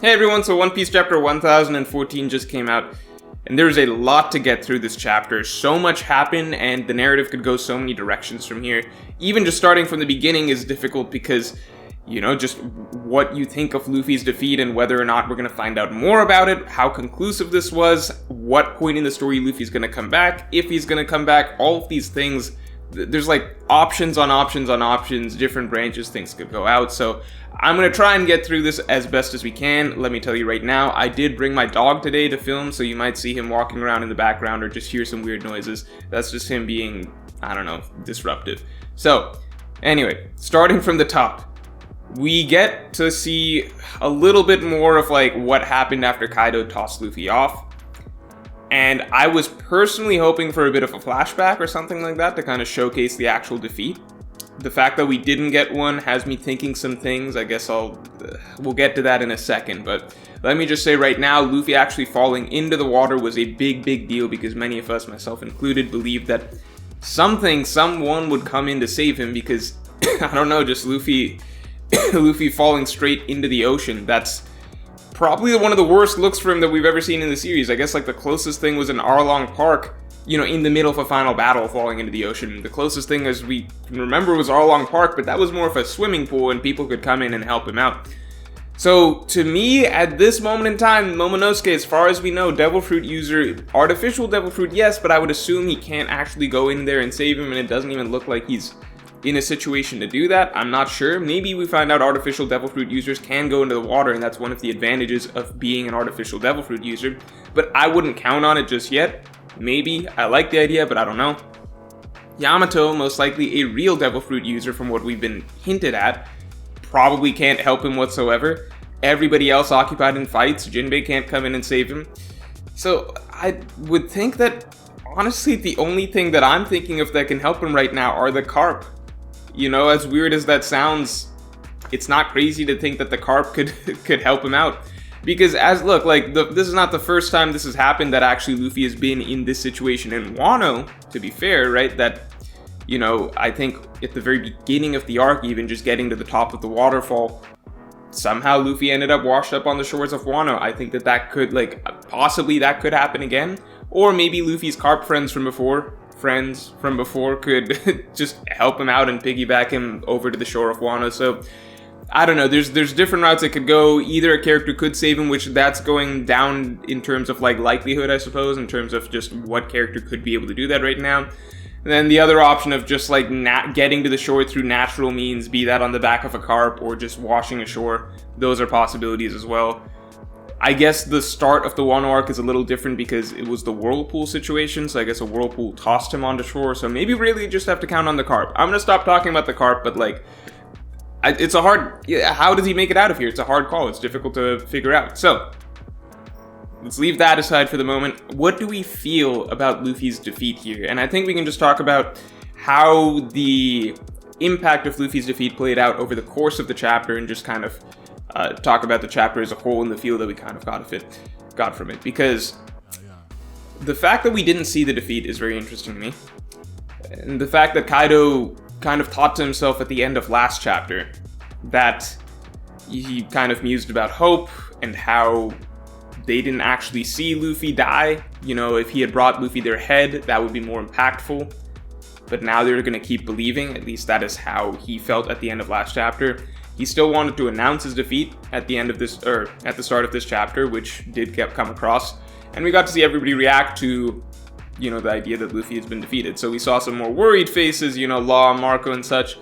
Hey everyone, so One Piece chapter 1014 just came out, and there's a lot to get through this chapter. So much happened, and the narrative could go so many directions from here. Even just starting from the beginning is difficult because, just what you think of Luffy's defeat and whether or not we're going to find out more about it, how conclusive this was, what point in the story Luffy's going to come back, if he's going to come back, all of these things. There's like options on options on options, different branches things could go out, so I'm going to try and get through this as best as we can. Let me tell you right now, I did bring my dog today to film, so you might see him walking around in the background or just hear some weird noises. That's just him being, disruptive. So, anyway, starting from the top, we get to see a little bit more of like what happened after Kaido tossed Luffy off. And I was personally hoping for a bit of a flashback or something like that to kind of showcase the actual defeat. The fact that we didn't get one has me thinking some things. I guess we'll get to that in a second. But let me just say right now, Luffy actually falling into the water was a big, big deal because many of us, myself included, believed that someone would come in to save him because, just Luffy falling straight into the ocean. That's probably one of the worst looks for him that we've ever seen in the series. I guess like the closest thing was in Arlong Park, in the middle of a final battle falling into the ocean. The closest thing as we can remember was Arlong Park, but that was more of a swimming pool and people could come in and help him out. So to me, at this moment in time, Momonosuke, as far as we know, Devil Fruit user, artificial Devil Fruit, yes, but I would assume he can't actually go in there and save him, and it doesn't even look like he's in a situation to do that. I'm not sure. Maybe we find out artificial Devil Fruit users can go into the water, and that's one of the advantages of being an artificial Devil Fruit user, but I wouldn't count on it just yet. Maybe. I like the idea, but I don't know. Yamato, most likely a real Devil Fruit user from what we've been hinted at, probably can't help him whatsoever. Everybody else occupied in fights. Jinbei can't come in and save him. So I would think that, honestly, the only thing that I'm thinking of that can help him right now are the carp. As weird as that sounds, it's not crazy to think that the carp could help him out. Because this is not the first time this has happened that actually Luffy has been in this situation in Wano, to be fair, right? That, I think at the very beginning of the arc, even just getting to the top of the waterfall, somehow Luffy ended up washed up on the shores of Wano. I think that could, possibly that could happen again. Or maybe Luffy's carp friends from before could just help him out and piggyback him over to the shore of Wano. So I don't know, there's different routes it could go. Either a character could save him, which that's going down in terms of likelihood, I suppose, in terms of just what character could be able to do that right now. And then the other option of just getting to the shore through natural means, be that on the back of a carp or just washing ashore, those are possibilities as well. I guess the start of the Wano arc is a little different because it was the whirlpool situation, so I guess a whirlpool tossed him onto shore, so maybe really just have to count on the carp. I'm gonna stop talking about the carp, but it's a hard, how does he make it out of here? It's a hard call, it's difficult to figure out. So, let's leave that aside for the moment. What do we feel about Luffy's defeat here? And I think we can just talk about how the impact of Luffy's defeat played out over the course of the chapter and just kind of talk about the chapter as a whole and the feel that we kind of got from it. Because the fact that we didn't see the defeat is very interesting to me. And the fact that Kaido kind of thought to himself at the end of last chapter that he kind of mused about hope and how they didn't actually see Luffy die. If he had brought Luffy their head, that would be more impactful. But now they're going to keep believing. At least that is how he felt at the end of last chapter. He still wanted to announce his defeat at the end of this, or at the start of this chapter, which did come across. And we got to see everybody react to, the idea that Luffy has been defeated. So we saw some more worried faces, Law, Marco, and such.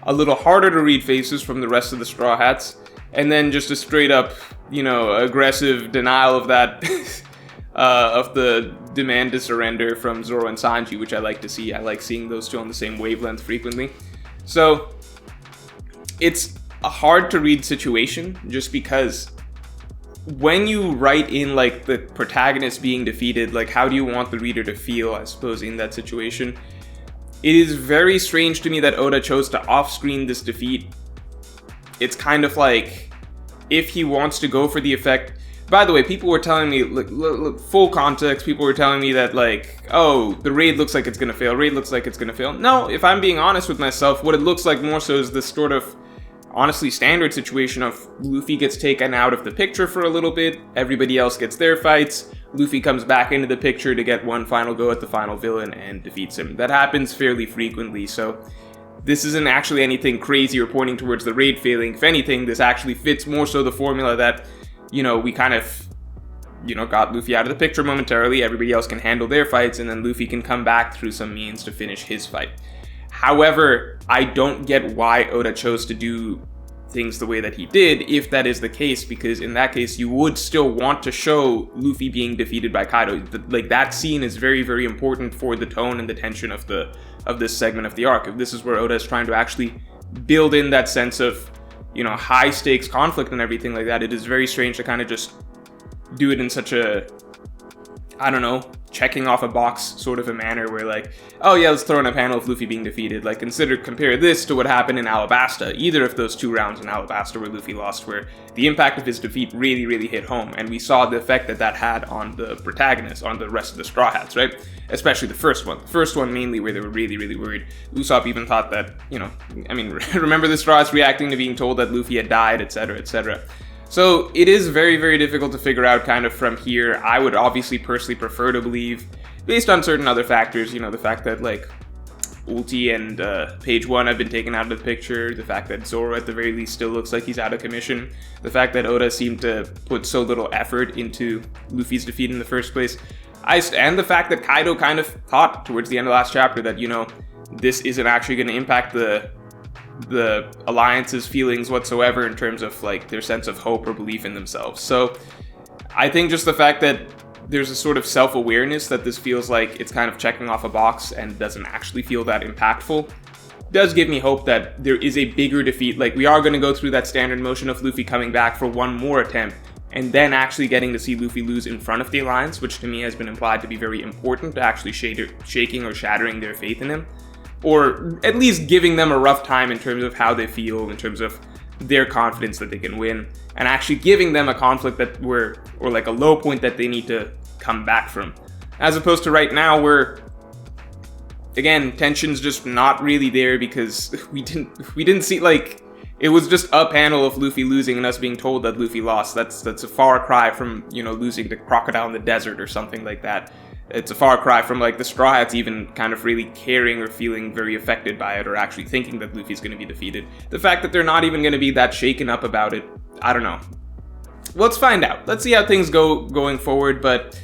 A little harder to read faces from the rest of the Straw Hats. And then just a straight up, aggressive denial of that, of the demand to surrender from Zoro and Sanji, which I like to see. I like seeing those two on the same wavelength frequently. So it's a hard to read situation just because when you write in the protagonist being defeated, how do you want the reader to feel, I suppose, in that situation? It is very strange to me that Oda chose to off-screen this defeat. It's kind of if he wants to go for the effect. By the way, people were telling me, look, full context, people were telling me that the raid looks like it's gonna fail, No, if I'm being honest with myself, what it looks like more so is this sort of honestly standard situation of Luffy gets taken out of the picture for a little bit, everybody else gets their fights, Luffy comes back into the picture to get one final go at the final villain and defeats him. That happens fairly frequently, so this isn't actually anything crazy or pointing towards the raid failing. If anything, this actually fits more so the formula that, we kind of, got Luffy out of the picture momentarily, everybody else can handle their fights, and then Luffy can come back through some means to finish his fight. However, I don't get why Oda chose to do things the way that he did, if that is the case, because in that case, you would still want to show Luffy being defeated by Kaido. Like, that scene is very, very important for the tone and the tension of this segment of the arc. If this is where Oda is trying to actually build in that sense of, high stakes conflict and everything like that, it is very strange to kind of just do it in such a, I don't know, checking off a box sort of a manner where like, oh yeah, let's throw in a panel of Luffy being defeated. Like, compare this to what happened in Alabasta, either of those 2 rounds in Alabasta where Luffy lost, where the impact of his defeat really, really hit home, and we saw the effect that had on the protagonist, on the rest of the Straw Hats, right? Especially the first one. The first one mainly where they were really, really worried. Usopp even thought that, remember the Straw Hats reacting to being told that Luffy had died, etc., etc. So it is very, very difficult to figure out kind of from here. I would obviously personally prefer to believe, based on certain other factors, the fact that like Ulti and Page 1 have been taken out of the picture, the fact that Zoro at the very least still looks like he's out of commission, the fact that Oda seemed to put so little effort into Luffy's defeat in the first place, and the fact that Kaido kind of thought towards the end of the last chapter that, this isn't actually going to impact the Alliance's feelings whatsoever in terms of like their sense of hope or belief in themselves. So I think just the fact that there's a sort of self-awareness that this feels like it's kind of checking off a box and doesn't actually feel that impactful does give me hope that there is a bigger defeat. Like, we are going to go through that standard motion of Luffy coming back for one more attempt and then actually getting to see Luffy lose in front of the Alliance, which to me has been implied to be very important to actually shaking or shattering their faith in him, or at least giving them a rough time in terms of how they feel, in terms of their confidence that they can win, and actually giving them a conflict or like a low point that they need to come back from. As opposed to right now where, again, tension's just not really there because we didn't see, like, it was just a panel of Luffy losing and us being told that Luffy lost. That's a far cry from, losing to Crocodile in the desert or something like that. It's a far cry from like the Straw Hats even kind of really caring or feeling very affected by it or actually thinking that Luffy's going to be defeated. The fact that they're not even going to be that shaken up about it, I don't know. Let's find out. Let's see how things go going forward, but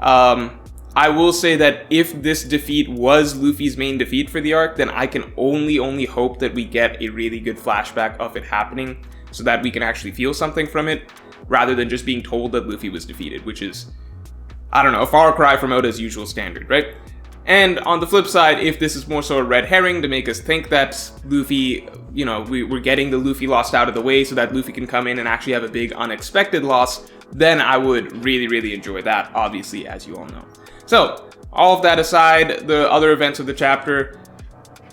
I will say that if this defeat was Luffy's main defeat for the arc, then I can only hope that we get a really good flashback of it happening so that we can actually feel something from it rather than just being told that Luffy was defeated, which is, I don't know, a far cry from Oda's usual standard, right? And on the flip side, if this is more so a red herring to make us think that Luffy, we're getting the Luffy lost out of the way so that Luffy can come in and actually have a big unexpected loss, then I would really, really enjoy that, obviously, as you all know. So, all of that aside, the other events of the chapter,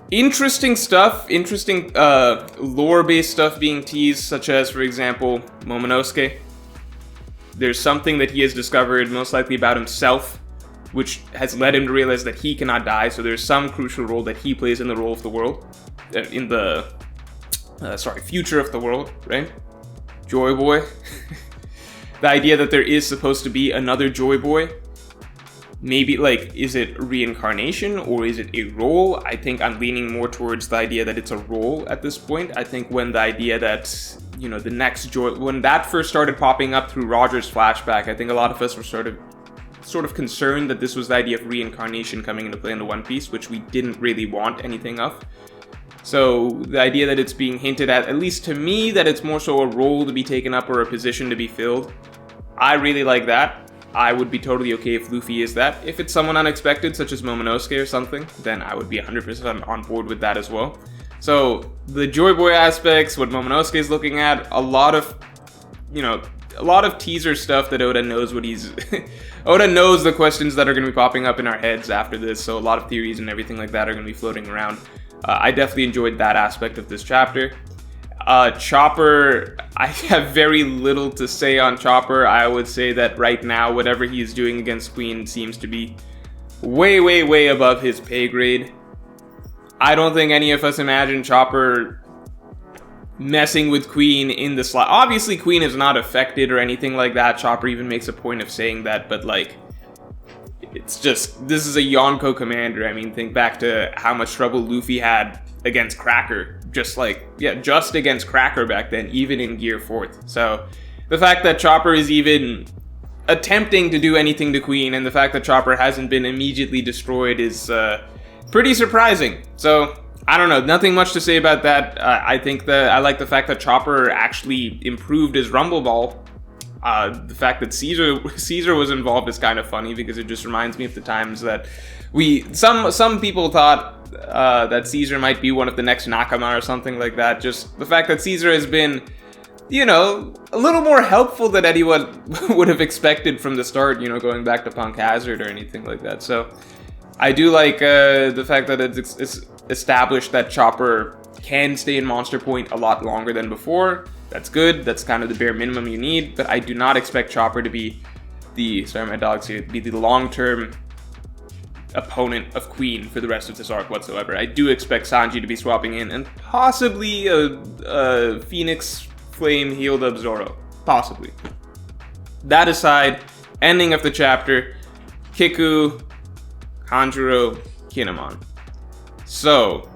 interesting stuff, interesting lore-based stuff being teased, such as, for example, Momonosuke. There's something that he has discovered, most likely about himself, which has led him to realize that he cannot die, so there's some crucial role that he plays in the role of the world, in the, future of the world, right? Joy Boy. The idea that there is supposed to be another Joy Boy, maybe, like, is it reincarnation or is it a role? I think I'm leaning more towards the idea that it's a role at this point. I think when the idea that, the next Joy, when that first started popping up through Roger's flashback, I think a lot of us were sort of concerned that this was the idea of reincarnation coming into play in the One Piece, which we didn't really want anything of. So the idea that it's being hinted at least to me, that it's more so a role to be taken up or a position to be filled, I really like that. I would be totally okay if Luffy is that. If it's someone unexpected, such as Momonosuke or something, then I would be 100% on board with that as well. So the Joy Boy aspects, what Momonosuke is looking at, a lot of teaser stuff that Oda knows what he's... Oda knows the questions that are going to be popping up in our heads after this, so a lot of theories and everything like that are going to be floating around. I definitely enjoyed that aspect of this chapter. Chopper, I have very little to say on Chopper. I would say that right now, whatever he is doing against Queen seems to be way, way, way above his pay grade. I don't think any of us imagined Chopper messing with Queen in the slot. Obviously, Queen is not affected or anything like that. Chopper even makes a point of saying that, but like, it's just, this is a Yonko commander. I mean, think back to how much trouble Luffy had against Cracker. Just against Cracker back then, even in Gear 4th. So, the fact that Chopper is even attempting to do anything to Queen, and the fact that Chopper hasn't been immediately destroyed is pretty surprising. So, I don't know, nothing much to say about that. I think that I like the fact that Chopper actually improved his Rumble Ball. The fact that Caesar was involved is kind of funny, because it just reminds me of the times that some people thought that Caesar might be one of the next Nakama or something like that. Just the fact that Caesar has been, you know, a little more helpful than anyone would have expected from the start, you know, going back to Punk Hazard or anything like that. So I do like the fact that it's established that Chopper can stay in Monster Point a lot longer than before. That's good. That's kind of the bare minimum you need. But I do not expect Chopper to be the long-term opponent of Queen for the rest of this arc whatsoever. I do expect Sanji to be swapping in, and possibly a Phoenix Flame healed up Zoro. Possibly. That aside, ending of the chapter, Kiku, Kanjuro, Kinemon. So,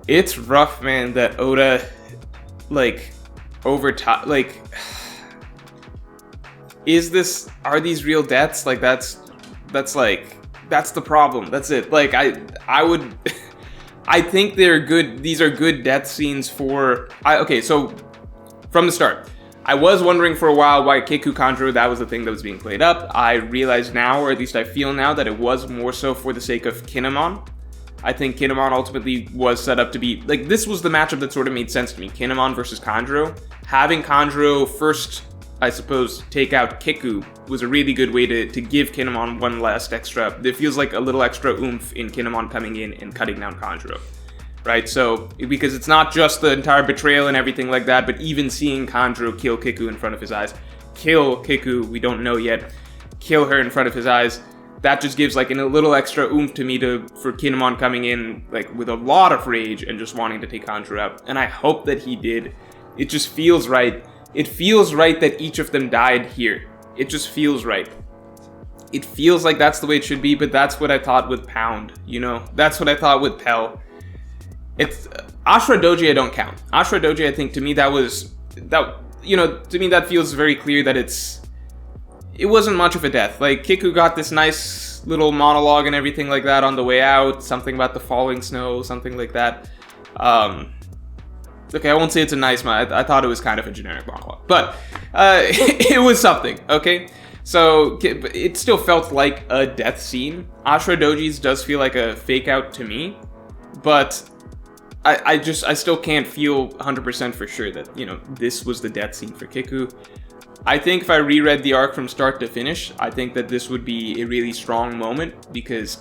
it's rough, man, that Oda, like, over time, like, are these real deaths? Like, that's the problem. That's it. Like, I think they're good. These are good death scenes okay, so from the start, I was wondering for a while why Kiku Kanjuro, that was the thing that was being played up. I realize now, or at least I feel now, that it was more so for the sake of Kinemon. I think Kinemon ultimately was set up to be, like, this was the matchup that sort of made sense to me. Kinemon versus Kanjuro. Having Kanjuro first, I suppose, take out Kiku was a really good way to give Kinemon one last extra. There feels like a little extra oomph in Kinemon coming in and cutting down Kanjuro, right? So, because it's not just the entire betrayal and everything like that, but even seeing Kanjuro kill Kiku in front of his eyes. Kill Kiku, we don't know yet. Kill her in front of his eyes. That just gives like a little extra oomph to me for Kinemon coming in like with a lot of rage and just wanting to take Kanjuro out. And I hope that he did. It just feels right. It feels right that each of them died here. It just feels right. It feels like that's the way it should be, but that's what I thought with Pound, you know? That's what I thought with Pell. It's Ashura Doji I don't count. Ashura Doji, I think, to me to me that feels very clear that it wasn't much of a death. Like, Kiku got this nice little monologue and everything like that on the way out, something about the falling snow, something like that. Okay, I won't say it's a nice I thought it was kind of a generic monologue, but it was something, okay? So, it still felt like a death scene. Ashura Doji's does feel like a fake out to me, but I still can't feel 100% for sure that, you know, this was the death scene for Kiku. I think if I reread the arc from start to finish, I think that this would be a really strong moment, because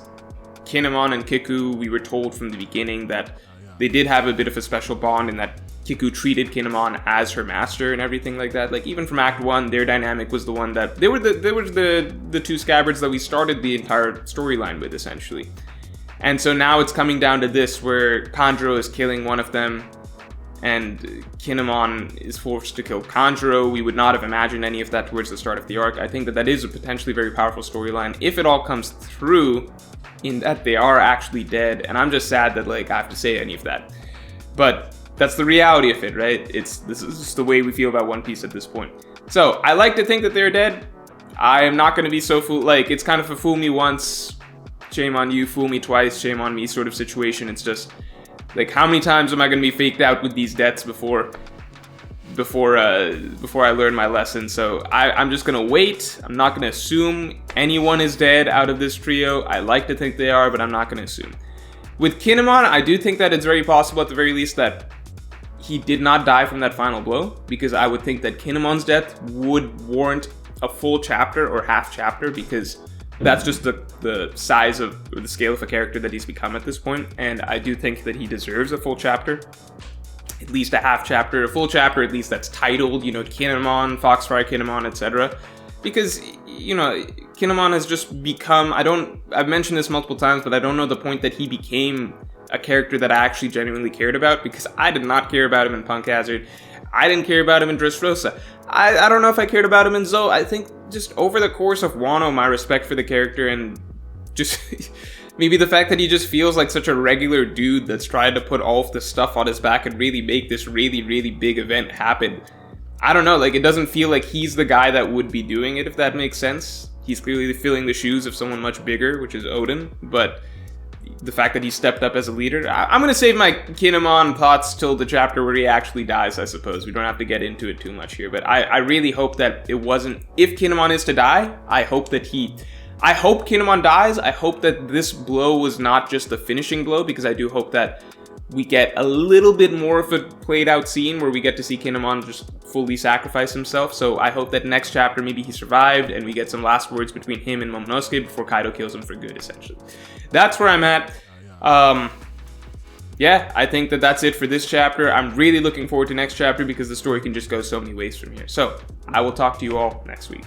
Kinemon and Kiku, we were told from the beginning that they did have a bit of a special bond, and that Kiku treated Kinemon as her master and everything like that. Like, even from Act 1, their dynamic was the one that they were the two scabbards that we started the entire storyline with, essentially. And so now it's coming down to this, where Kanjuro is killing one of them, and Kinemon is forced to kill Kanjuro. We would not have imagined any of that towards the start of the arc. I think that is a potentially very powerful storyline if it all comes through, in that they are actually dead. And I'm just sad that, like, I have to say any of that. But that's the reality of it, right? This is just the way we feel about One Piece at this point. So, I like to think that they're dead. I am not going to be so it's kind of a fool me once, shame on you, fool me twice, shame on me sort of situation. It's just, like, how many times am I going to be faked out with these deaths before I learn my lesson? So I'm just going to wait. I'm not going to assume anyone is dead out of this trio. I like to think they are, but I'm not going to assume. With Kinemon, I do think that it's very possible, at the very least, that he did not die from that final blow, because I would think that Kinemon's death would warrant a full chapter or half chapter, because that's just the size of, or the scale of a character that he's become at this point. And I do think that he deserves a full chapter, at least a half chapter, a full chapter at least, that's titled, you know, Kinemon, Foxfire Kinemon, etc. Because, you know, Kinemon has just become, I've mentioned this multiple times, but I don't know the point that he became a character that I actually genuinely cared about, because I did not care about him in Punk Hazard. I didn't care about him in Dressrosa. I don't know if I cared about him in Zou. I think just over the course of Wano, my respect for the character and just maybe the fact that he just feels like such a regular dude that's trying to put all of this stuff on his back and really make this really, really big event happen. I don't know, like, it doesn't feel like he's the guy that would be doing it, if that makes sense. He's clearly filling the shoes of someone much bigger, which is Odin, but the fact that he stepped up as a leader, I'm going to save my Kinemon thoughts till the chapter where he actually dies, I suppose. We don't have to get into it too much here, but I really hope that it wasn't, if Kinemon is to die, I hope Kinemon dies. I hope that this blow was not just the finishing blow, because I do hope that we get a little bit more of a played out scene where we get to see Kinemon just fully sacrifice himself. So I hope that next chapter maybe he survived and we get some last words between him and Momonosuke before Kaido kills him for good, essentially. That's where I'm at. Yeah, I think that that's it for this chapter. I'm really looking forward to next chapter because the story can just go so many ways from here. So I will talk to you all next week.